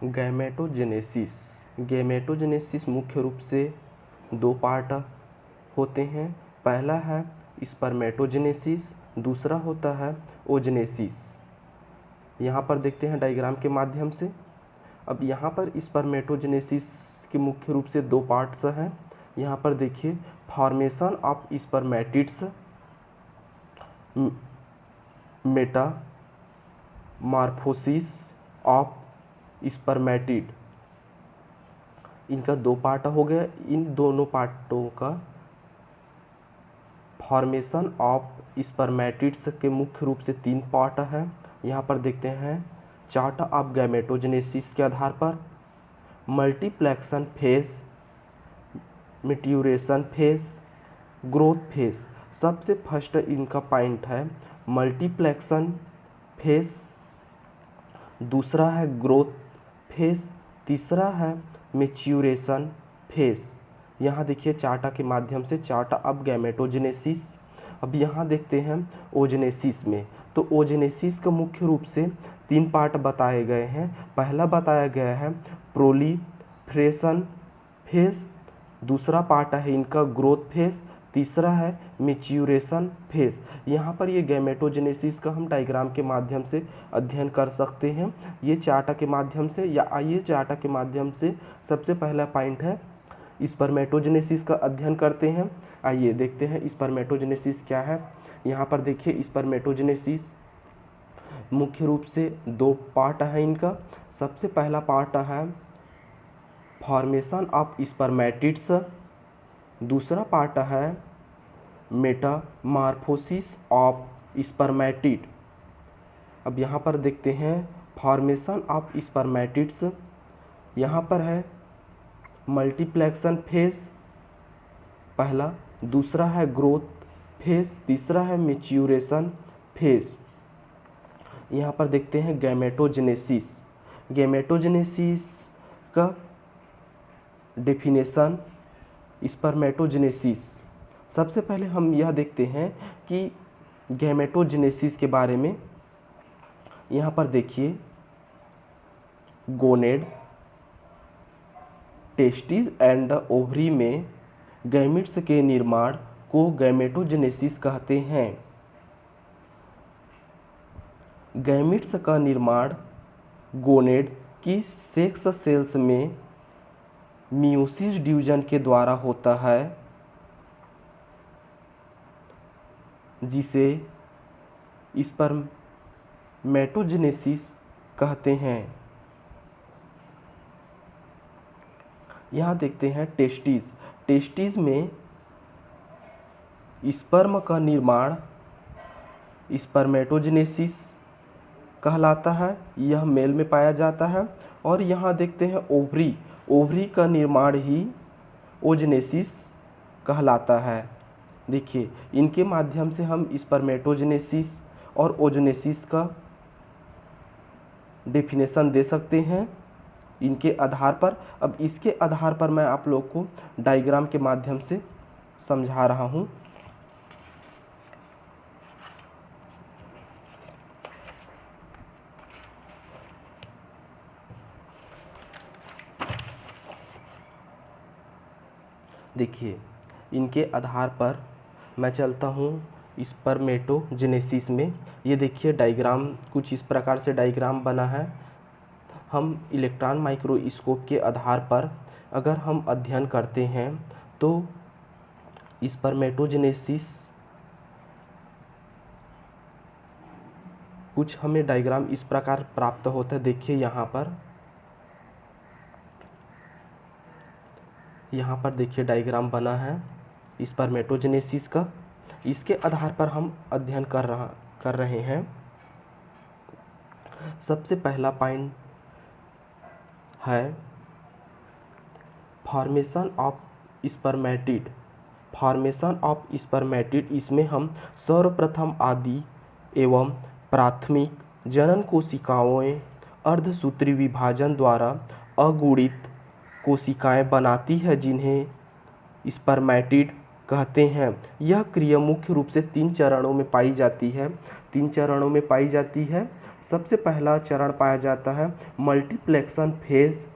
Gametogenesis. Gametogenesis मुख्य रूप से दो पार्ट होते हैं। पहला है स्पर्मेटोजेनेसिस, दूसरा होता है ओजेनेसिस। यहाँ पर देखते हैं डायग्राम के माध्यम से। अब यहाँ पर स्पर्मेटोजेनेसिस के मुख्य रूप से दो पार्ट्स हैं। यहाँ पर देखिए, formation of spermatids, Metamorphosis of spermatid, इनका दो पार्ट हो गया। इन दोनों पार्टों का फॉर्मेशन ऑफ स्पर्मेटिड्स के मुख्य रूप से तीन पार्ट हैं। यहाँ पर देखते हैं चार्ट ऑफ गैमेटोजेनेसिस के आधार पर मल्टीप्लेक्शन phase, maturation phase, growth phase. सबसे फर्स्ट इनका पॉइंट है मल्टीप्लेक्शन फेज, दूसरा है ग्रोथ फेज, तीसरा है मैच्योरेशन फेज। यहाँ देखिए चार्ट के माध्यम से चार्ट ऑफ गैमेटोजेनेसिस। अब यहाँ देखते हैं ओजेनेसिस में, तो ओजेनेसिस का मुख्य रूप से तीन पार्ट बताए गए हैं। पहला बताया गया है प्रोलिफरेशन फेज, दूसरा पार्ट है इनका ग्रोथ फेज, तीसरा है मैच्योरेशन फेज। यहाँ पर ये गैमेटोजेनेसिस का हम डायग्राम के माध्यम से अध्ययन कर सकते हैं, ये चार्ट के माध्यम से। या आइए चार्ट के माध्यम से सबसे पहला पॉइंट है स्पर्मेटोजेनेसिस का अध्ययन करते हैं। आइए देखते हैं स्पर्मेटोजेनेसिस क्या है। यहाँ पर देखिए स्पर्मेटोजेनेसिस मुख्य रूप से दो पार्ट है इनका। सबसे पहला पार्ट है फॉर्मेशन ऑफ स्पर्मेटिड्स, दूसरा पार्ट है मेटामॉर्फोसिस ऑफ स्पर्मेटिड। अब यहाँ पर देखते हैं फॉर्मेशन ऑफ स्पर्मेटिड्स, यहाँ पर है मल्टीप्लेक्शन फेज पहला, दूसरा है ग्रोथ फेज, तीसरा है मैच्योरेशन फेज। यहाँ पर देखते हैं गैमेटोजेनेसिस। गैमेटोजेनेसिस का डेफिनेशन, स्पर्मेटोजेनेसिस। सबसे पहले हम यह देखते हैं कि गैमेटोजेनेसिस के बारे में। यहाँ पर देखिए गोनेड, टेस्टिस एंड ओवरी में गैमिट्स के निर्माण को गैमेटोजेनेसिस कहते हैं। गैमिट्स का निर्माण गोनेड की सेक्स सेल्स में मियोसिस डिवीजन के द्वारा होता है, जिसे स्पर्मेटोजेनेसिस कहते हैं। यहाँ देखते हैं टेस्टिस। टेस्टिस में स्पर्म का निर्माण स्पर्मेटोजेनेसिस कहलाता है, यह मेल में पाया जाता है। और यहाँ देखते हैं ओवरी, ओवरी का निर्माण ही ओजेनेसिस कहलाता है। देखिए इनके माध्यम से हम स्पर्मेटोजेनेसिस और ओजेनेसिस का डेफिनेशन दे सकते हैं इनके आधार पर। अब इसके आधार पर मैं आप लोग को डायग्राम के माध्यम से समझा रहा हूँ। देखिए इनके आधार पर मैं चलता हूँ स्पर्मेटोजेनेसिस में। ये देखिए डायग्राम कुछ इस प्रकार से डायग्राम बना है। हम इलेक्ट्रॉन माइक्रोस्कोप के आधार पर अगर हम अध्ययन करते हैं तो स्पर्मेटोजेनेसिस कुछ हमें डायग्राम इस प्रकार प्राप्त होता है। देखिए यहाँ पर देखिए डायग्राम बना है स्पर्मेटोजेनेसिस का। इसके आधार पर हम अध्ययन कर रहे हैं। सबसे पहला पॉइंट है formation of spermatid. Formation of spermatid, इसमें हम सर्वप्रथम आदि एवं प्राथमिक जनन कोशिकाओं अर्धसूत्री विभाजन द्वारा अगुणित कोशिकाएं बनाती है, जिन्हें स्पर्मेटिड कहते हैं। यह क्रिया मुख्य रूप से तीन चरणों में पाई जाती है। सबसे पहला चरण पाया जाता है मल्टीप्लेक्सन फेज।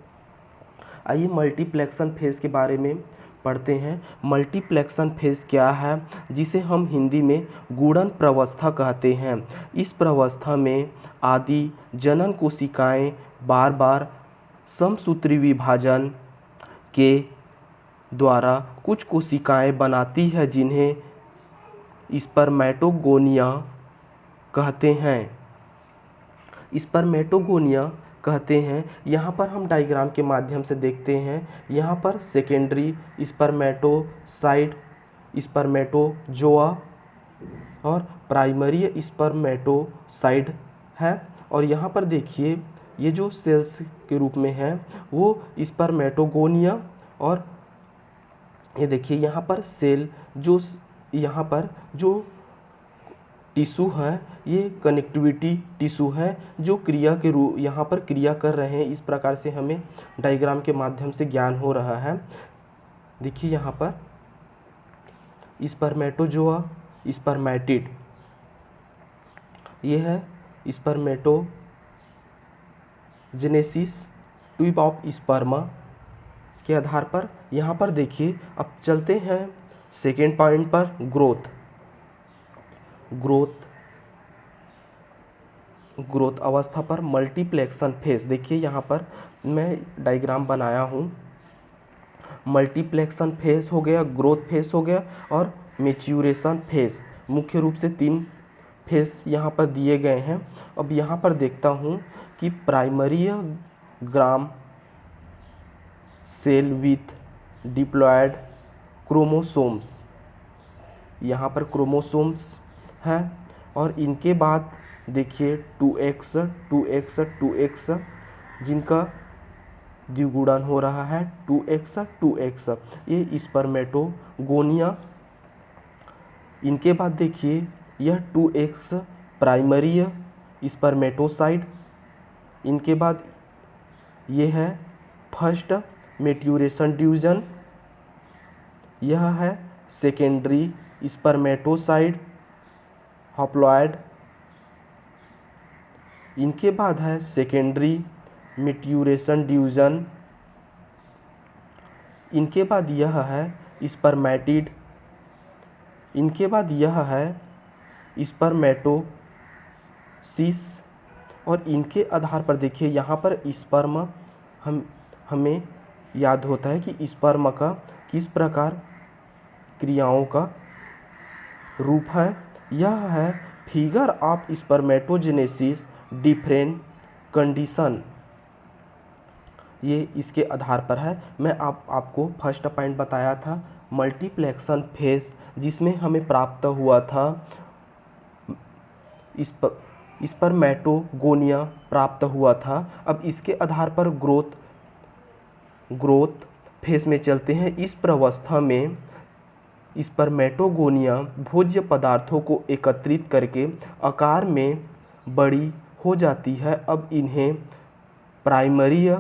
आइए मल्टीप्लेक्सन फेज के बारे में पढ़ते हैं। मल्टीप्लेक्सन फेज क्या है, जिसे हम हिंदी में गुणन प्रवस्था कहते हैं। इस प्रवस्था में आदि जनन कोशिकाएं बार बार समसूत्री विभाजन के द्वारा कुछ कोशिकाएं बनाती है जिन्हें स्पर्मेटोगोनिया कहते हैं। स्पर्मेटोगोनिया कहते हैं। यहाँ पर हम डायग्राम के माध्यम से देखते हैं। यहाँ पर सेकेंडरी स्पर्मेटोसाइट स्पर्मेटोजोआ और प्राइमरी स्पर्मेटोसाइट है। और यहाँ पर देखिए ये जो सेल्स के रूप में है वो स्पर्मेटोगोनिया, और ये देखिए यहाँ पर सेल जो यहाँ पर जो टिश्यू है ये कनेक्टिविटी टिश्यू है जो क्रिया के रूप यहाँ पर क्रिया कर रहे हैं। इस प्रकार से हमें डायग्राम के माध्यम से ज्ञान हो रहा है। देखिए यहाँ पर स्पर्मेटोजोआ स्पर्मेटिड, ये है स्पर्मेटोजेनेसिस ट्यूब ऑफ स्पर्मा के आधार पर। यहाँ पर देखिए अब चलते हैं सेकेंड पॉइंट पर, ग्रोथ अवस्था पर मल्टीप्लेक्सन फेज। देखिए यहाँ पर मैं डायग्राम बनाया हूँ। मल्टीप्लेक्सन फेज हो गया, ग्रोथ फेज हो गया और मैच्यूरेशन फेज। मुख्य रूप से 3 फेज यहाँ पर दिए गए हैं। अब यहाँ पर देखता हूँ कि primary germ cell with diploid chromosomes, यहाँ पर क्रोमोसोम्स हैं और इनके बाद देखिए 2x 2x 2x जिनका द्विगुणन हो रहा है 2x 2x, ये स्पर्मेटोगोनिया। इनके बाद देखिए यह 2x प्राइमरी स्पर्मेटोसाइट। इनके बाद ये है फर्स्ट मैच्यूरेशन डिवीजन, यह है सेकेंडरी स्पर्मेटोसाइट हॉप्लॉयड। इनके बाद है सेकेंडरी मैच्यूरेशन डिवीजन। इनके बाद यह है स्पर्मेटिड। इनके बाद यह है स्पर्मेटोसिस। और इनके आधार पर देखिए यहाँ पर स्पर्म हमें याद होता है कि स्पर्म का किस प्रकार क्रियाओं का रूप है। यह है figure of spermatogenesis different condition, ये इसके आधार पर है। मैं आपको फर्स्ट पॉइंट बताया था मल्टीप्लेक्सन फेज, जिसमें हमें प्राप्त हुआ था स्पर्मेटोगोनिया प्राप्त हुआ था। अब इसके आधार पर ग्रोथ फेज में चलते हैं। इस प्रवस्था में स्पर्मेटोगोनिया भोज्य पदार्थों को एकत्रित करके आकार में बड़ी हो जाती है। अब इन्हें प्राइमरी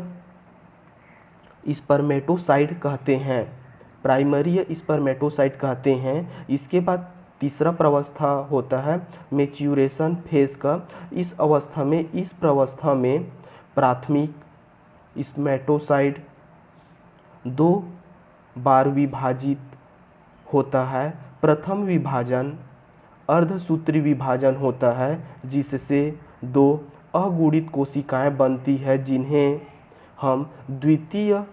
स्पर्मेटोसाइट कहते हैं, प्राइमरी स्पर्मेटोसाइट कहते हैं। इसके बाद तीसरा प्रवस्था होता है मैच्यूरेशन फेज का। इस प्रवस्था में प्राथमिक स्पर्मेटोसाइट 2 बार विभाजित होता है। प्रथम विभाजन अर्धसूत्री विभाजन होता है, जिससे 2 अगुणित कोशिकाएं बनती है जिन्हें हम द्वितीय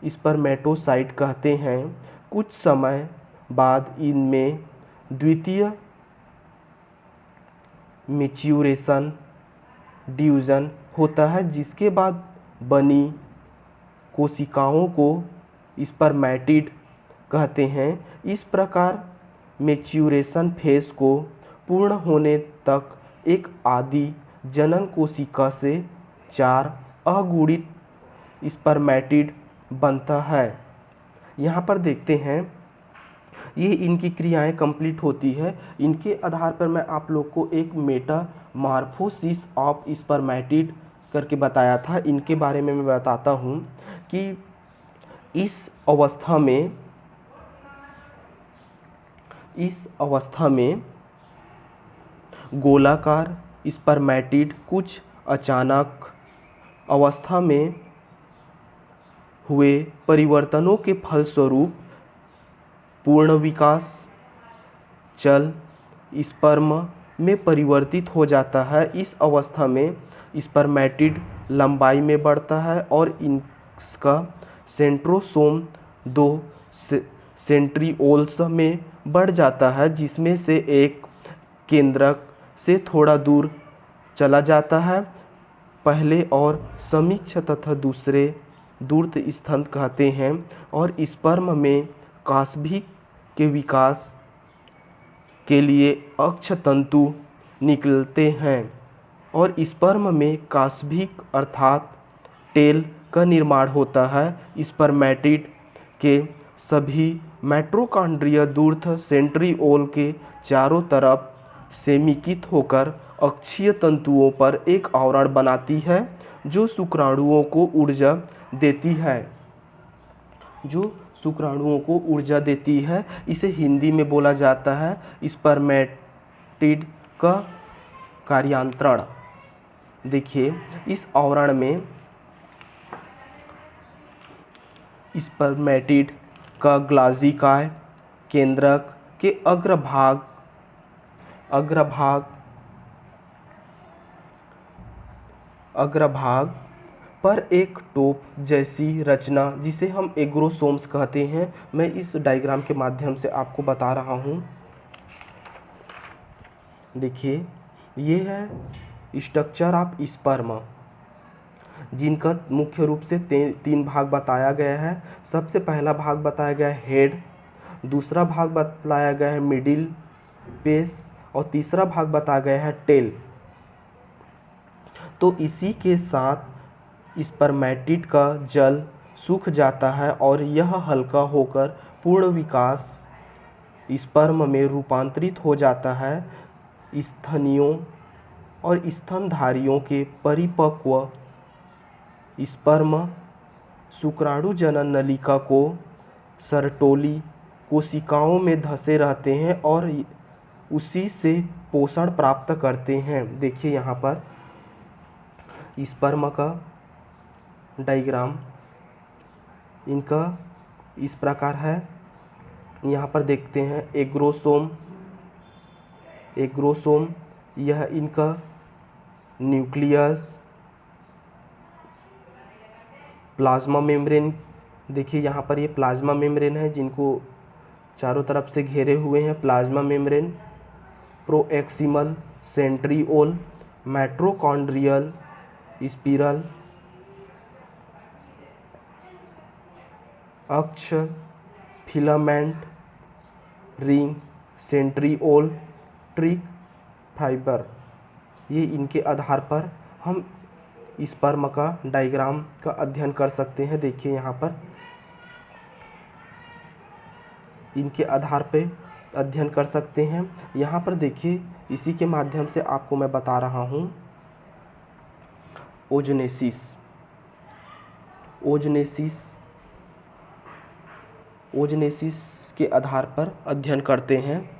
स्पर्मेटोसाइट कहते हैं। कुछ समय बाद इनमें द्वितीय मैच्यूरेशन डिवीजन होता है, जिसके बाद बनी कोशिकाओं को स्पर्मेटिड कहते हैं। इस प्रकार मैच्यूरेशन फेज को पूर्ण होने तक एक आदि जनन कोशिका से 4 अगुणित स्पर्मेटिड बनता है। यहाँ पर देखते हैं ये इनकी क्रियाएं कंप्लीट होती है। इनके आधार पर मैं आप लोग को एक मेटामॉर्फोसिस ऑफ स्पर्मेटिड करके बताया था। इनके बारे में मैं बताता हूँ कि इस अवस्था में गोलाकार स्पर्मेटिड कुछ अचानक अवस्था में हुए परिवर्तनों के फलस्वरूप पूर्ण विकास चल स्पर्म में परिवर्तित हो जाता है। इस अवस्था में स्पर्मेटिड लंबाई में बढ़ता है और इसका सेंट्रोसोम 2 सेंट्रिओल्स में बढ़ जाता है, जिसमें से एक केंद्रक से थोड़ा दूर चला जाता है। पहले और समीक्ष तथा दूसरे दूरस्थ स्तंभ कहते हैं। और स्पर्म में कास्भिक के विकास के लिए अक्षतंतु निकलते हैं और स्पर्म में कास्भिक अर्थात टेल का निर्माण होता है। स्पर्मेटिड के सभी माइटोकॉन्ड्रिया दूरस्थ सेंट्रिओल के चारों तरफ सेमीकित होकर अक्षीय तंतुओं पर एक आवरण बनाती है जो शुक्राणुओं को ऊर्जा देती है। इसे हिंदी में बोला जाता है स्पर्मेटिड का कार्यांतरण। देखिए, इस आवरण में स्पर्मेटिड का ग्लाजिकाय केंद्रक के अग्रभाग पर एक टोप जैसी रचना, जिसे हम एग्रोसोम्स कहते हैं, मैं इस डायग्राम के माध्यम से आपको बता रहा हूँ। देखिए, ये है स्ट्रक्चर ऑफ स्पर्म, जिनका मुख्य रूप से 3 भाग बताया गया है। सबसे पहला भाग बताया गया है हेड, दूसरा भाग बताया गया है मिडिल पेस और तीसरा भाग बताया गया है टेल। तो इसी के साथ स्पर्मेटिड का जल सूख जाता है और यह हल्का होकर पूर्ण विकास स्पर्म में रूपांतरित हो जाता है। स्तनियों और स्तनधारियों के परिपक्व स्पर्म शुक्राणु जनन नलिका को सरटोली कोशिकाओं में धंसे रहते हैं और उसी से पोषण प्राप्त करते हैं। देखिए, यहाँ पर स्पर्म का डायग्राम इनका इस प्रकार है। यहाँ पर देखते हैं एग्रोसोम, यह इनका न्यूक्लियस, प्लाज्मा मेम्ब्रेन। देखिए, यहाँ पर ये प्लाज्मा मेम्ब्रेन है, जिनको चारों तरफ से घेरे हुए हैं plasma membrane. Proximal centriole, mitochondrial spiral, अक्ष filament ring, centriole trick fibre. ये इनके आधार पर हम स्पर्म का डायग्राम का अध्ययन कर सकते हैं। देखिए, यहाँ पर इनके आधार पे अध्ययन कर सकते हैं। यहाँ पर देखिए, इसी के माध्यम से आपको मैं बता रहा हूँ ओजनेसिस के आधार पर अध्ययन करते हैं।